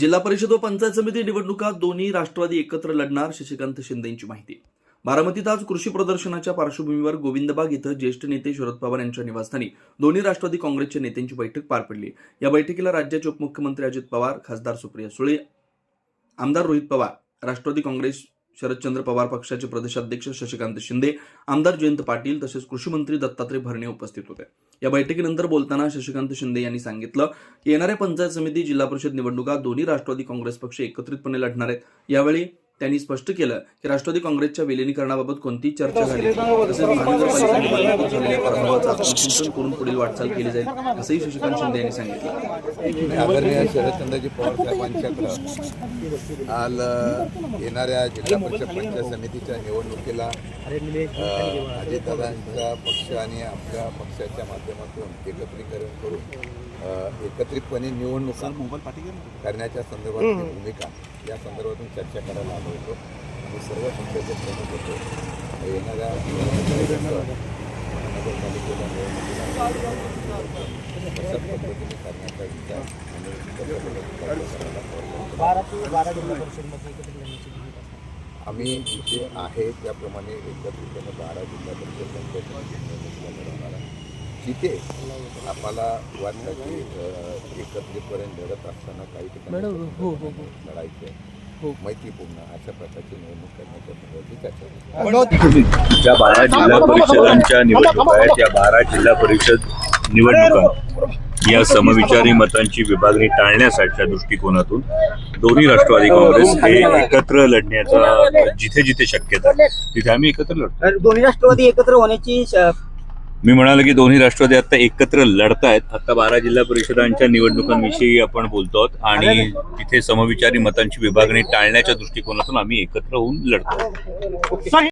जिल्हा परिषद व पंचायत समिती निवडणुका दोन्ही राष्ट्रवादी एकत्र लढणार, शशिकांत शिंदेंची माहिती। बारामतीत आज कृषी प्रदर्शनाच्या पार्श्वभूमीवर गोविंदबाग इथं ज्येष्ठ नेते शरद पवार यांच्या निवासस्थानी दोन्ही राष्ट्रवादी काँग्रेसच्या नेत्यांची बैठक पार पडली। या बैठकीला राज्याचे उपमुख्यमंत्री अजित पवार, खासदार सुप्रिया सुळे, आमदार रोहित पवार, राष्ट्रवादी काँग्रेस शरदचंद्र पवार पक्षाचे प्रदेशाध्यक्ष शशिकांत शिंदे, आमदार जयंत पाटील तसेच कृषी मंत्री दत्तात्रय भरणे उपस्थित होते। या बैठकीनंतर बोलताना शशिकांत शिंदे यांनी सांगितलं की येणाऱ्या पंचायत समिती, जिल्हा परिषद निवडणुका दोन्ही राष्ट्रवादी काँग्रेस पक्ष एकत्रितपणे लढणार आहेत। यावेळी त्यांनी स्पष्ट केलं की राष्ट्रवादी काँग्रेसच्या विलिनीकरणाबाबत कोणतीही चर्चा झाली तसेच महानगरपालिका निवडणुकीत झालेल्या पराभवाचं आत्मचिंतन करून पुढील वाटचाल केली जाईल, असंही शशिकांत शिंदे यांनी सांगितलं। आदरणीय शरदचंद्रजी पवार साहेबांच्याकडे काल येणाऱ्या जिल्हा परिषद पंचायत समितीच्या निवडणुकीला अजितदादांचा पक्ष आणि आपल्या पक्षाच्या माध्यमातून एकत्रीकरण करून एकत्रितपणे निवडणुका करण्याच्या संदर्भातली भूमिका या संदर्भातून चर्चा करायला आलो होतो आणि सर्व पक्षाचे प्रमुख होते। येणाऱ्या महानगरपालिकेला निवडणुकीला अशाच पद्धतीने करण्याचा विचार आम्ही जिथे आहे त्याप्रमाणे एकत्रितपणे 12 जिल्हा परिषद पंचायत निवडणुकीला लढवणार आहे। जिथे आम्हाला वाटलं की एकत्रितपर्यंत लढत असताना काही ठिकाणी लढायचे मैत्रीपूर्ण अशा प्रकारची निवडणूक करण्याच्या पद्धती चर्चा ज्या 12 जिल्हा परिषदांच्या निवडणुका आहेत, या 12 जिल्हा परिषद निवडणुका या समविचारी मतांची विभागणी टाळण्यासाठीच्या दृष्टिकोनातून दोन्ही राष्ट्रवादी काँग्रेस हे एकत्र लढण्याचा जिथे जिथे शक्यता आहे तिथे आम्ही एकत्र लढतो। दोन्ही राष्ट्रवादी एकत्र होण्याची मी म्हणालो की दोन्ही राष्ट्रवादी आता एकत्र लढतायत। आता 12 जिल्हा परिषदांच्या निवडणुकांविषयी आपण बोलतो आणि तिथे समविचारी मतांची विभागणी टाळण्याच्या दृष्टिकोनातून आम्ही एकत्र होऊन लढतो।